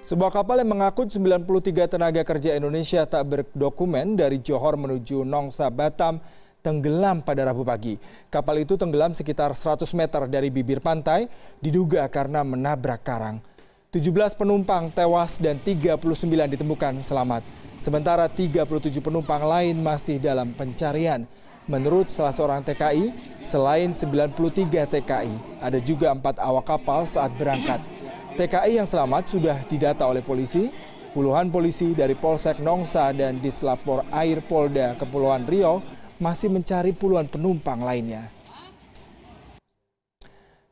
Sebuah kapal yang mengangkut 93 tenaga kerja Indonesia tak berdokumen dari Johor menuju Nongsa, Batam, tenggelam pada Rabu pagi. Kapal itu tenggelam sekitar 100 meter dari bibir pantai, diduga karena menabrak karang. 17 penumpang tewas dan 39 ditemukan selamat. Sementara 37 penumpang lain masih dalam pencarian. Menurut salah seorang TKI, selain 93 TKI, ada juga 4 awak kapal saat berangkat. TKI yang selamat sudah didata oleh polisi. Puluhan polisi dari Polsek Nongsa dan Dislapor Air Polda Kepulauan Riau masih mencari puluhan penumpang lainnya.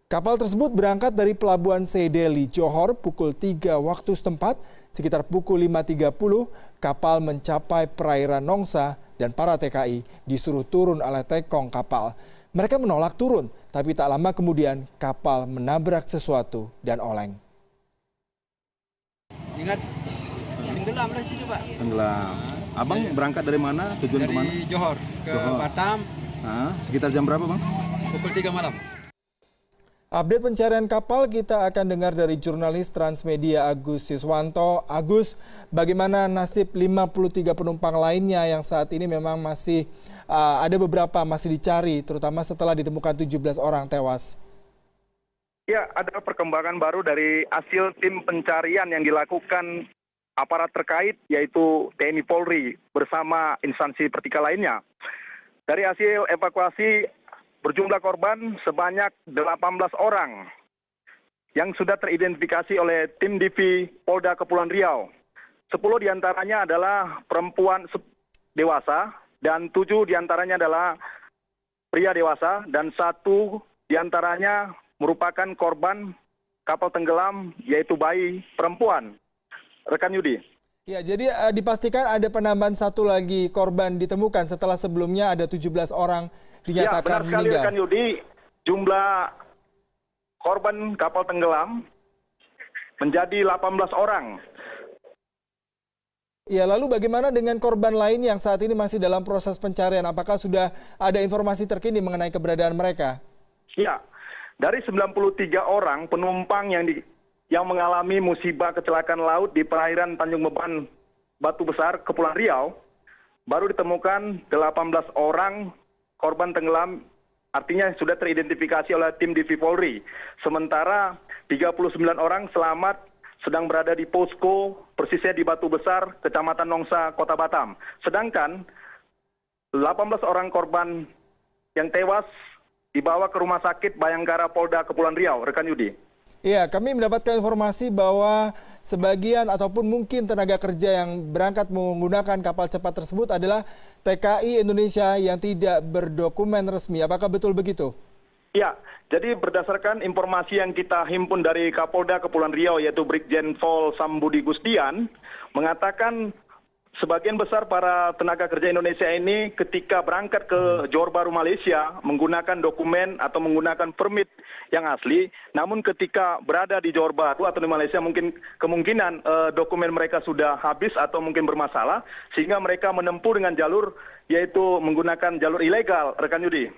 Kapal tersebut berangkat dari Pelabuhan Sedeli, Johor pukul 3 waktu setempat. Sekitar pukul 5.30 kapal mencapai perairan Nongsa dan para TKI disuruh turun oleh tekong kapal. Mereka menolak turun, tapi tak lama kemudian kapal menabrak sesuatu dan oleng. Ingat, tenggelam lah situ Pak. Tenggelam. Abang berangkat dari mana? Tujuan Dari kemana? Johor ke Batam. Sekitar jam berapa Bang? Pukul 3 malam. Update pencarian kapal kita akan dengar dari jurnalis Transmedia Agus Siswanto. Agus, bagaimana nasib 53 penumpang lainnya yang saat ini memang masih ada beberapa masih dicari, terutama setelah ditemukan 17 orang tewas? Ya, ada perkembangan baru dari hasil tim pencarian yang dilakukan aparat terkait, yaitu TNI Polri bersama instansi vertikal lainnya. Dari hasil evakuasi, berjumlah korban sebanyak 18 orang yang sudah teridentifikasi oleh tim DIVI Polda Kepulauan Riau. 10 diantaranya adalah perempuan dewasa dan 7 diantaranya adalah pria dewasa dan 1 diantaranya merupakan korban kapal tenggelam, yaitu bayi perempuan. Rekan Yudi. Ya, jadi dipastikan ada penambahan 1 lagi korban ditemukan setelah sebelumnya ada 17 orang dinyatakan meninggal. Ya, benar sekali rekan Yudi. Jumlah korban kapal tenggelam menjadi 18 orang. Ya, lalu bagaimana dengan korban lain yang saat ini masih dalam proses pencarian? Apakah sudah ada informasi terkini mengenai keberadaan mereka? Ya, dari 93 orang penumpang yang mengalami musibah kecelakaan laut di perairan Tanjung Beban, Batu Besar, Kepulauan Riau, baru ditemukan 18 orang korban tenggelam, artinya sudah teridentifikasi oleh tim DIVI Polri. Sementara 39 orang selamat sedang berada di posko persisnya di Batu Besar, Kecamatan Nongsa, Kota Batam. Sedangkan 18 orang korban yang tewas dibawa ke Rumah Sakit Bayangkara Polda Kepulauan Riau, rekan Yudi. Iya, kami mendapatkan informasi bahwa sebagian ataupun mungkin tenaga kerja yang berangkat menggunakan kapal cepat tersebut adalah TKI Indonesia yang tidak berdokumen resmi. Apakah betul begitu? Ya, jadi berdasarkan informasi yang kita himpun dari Kapolda Kepulauan Riau, yaitu Brigjen Pol Sambudi Gustian, mengatakan sebagian besar para tenaga kerja Indonesia ini ketika berangkat ke Johor Bahru, Malaysia, menggunakan dokumen atau menggunakan permit yang asli, namun ketika berada di Johor Bahru atau di Malaysia mungkin kemungkinan dokumen mereka sudah habis atau mungkin bermasalah, sehingga mereka menempuh dengan jalur, yaitu menggunakan jalur ilegal, rekan Yudi.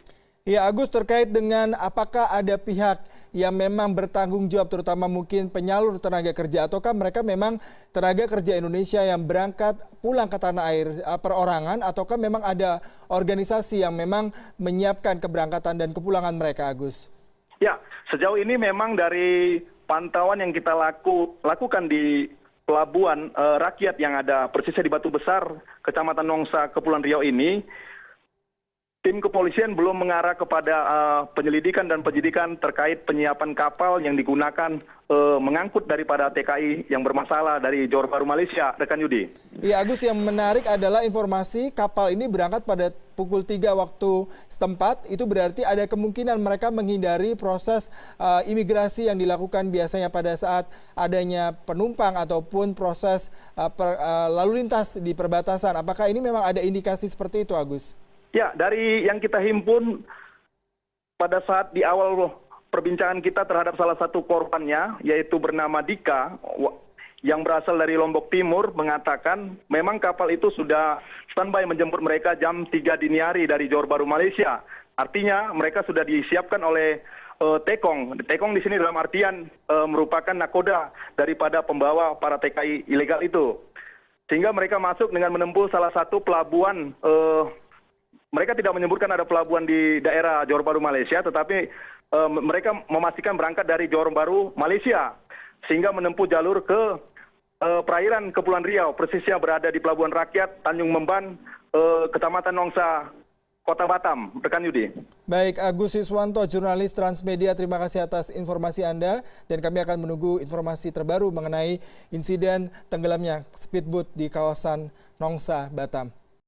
Ya, Agus, terkait dengan apakah ada pihak yang memang bertanggung jawab, terutama mungkin penyalur tenaga kerja, ataukah mereka memang tenaga kerja Indonesia yang berangkat pulang ke tanah air perorangan, ataukah memang ada organisasi yang memang menyiapkan keberangkatan dan kepulangan mereka, Agus? Ya, sejauh ini memang dari pantauan yang kita lakukan di pelabuhan rakyat yang ada persisnya di Batu Besar, Kecamatan Nongsa, Kepulauan Riau ini, tim kepolisian belum mengarah kepada penyelidikan dan penyidikan terkait penyiapan kapal yang digunakan mengangkut daripada TKI yang bermasalah dari Johor Bahru, Malaysia, rekan Yudi. Iya, Agus, yang menarik adalah informasi kapal ini berangkat pada pukul 3 waktu setempat. Itu berarti ada kemungkinan mereka menghindari proses imigrasi yang dilakukan biasanya pada saat adanya penumpang ataupun proses lalu lintas di perbatasan. Apakah ini memang ada indikasi seperti itu, Agus? Ya, dari yang kita himpun pada saat di awal perbincangan kita terhadap salah satu korbannya, yaitu bernama Dika, yang berasal dari Lombok Timur, mengatakan memang kapal itu sudah standby menjemput mereka jam 3 dini hari dari Johor Bahru, Malaysia. Artinya mereka sudah disiapkan oleh tekong. Tekong di sini dalam artian merupakan nakoda daripada pembawa para TKI ilegal itu. Sehingga mereka masuk dengan menempuh salah satu pelabuhan. Mereka tidak menyebutkan ada pelabuhan di daerah Johor Bahru Malaysia, tetapi mereka memastikan berangkat dari Johor Bahru Malaysia, sehingga menempuh jalur ke perairan Kepulauan Riau, persisnya berada di Pelabuhan Rakyat Tanjung Memban, Kecamatan Nongsa, Kota Batam. Rekan Yudi. Baik, Agus Siswanto, jurnalis Transmedia, terima kasih atas informasi Anda, dan kami akan menunggu informasi terbaru mengenai insiden tenggelamnya speedboat di kawasan Nongsa, Batam.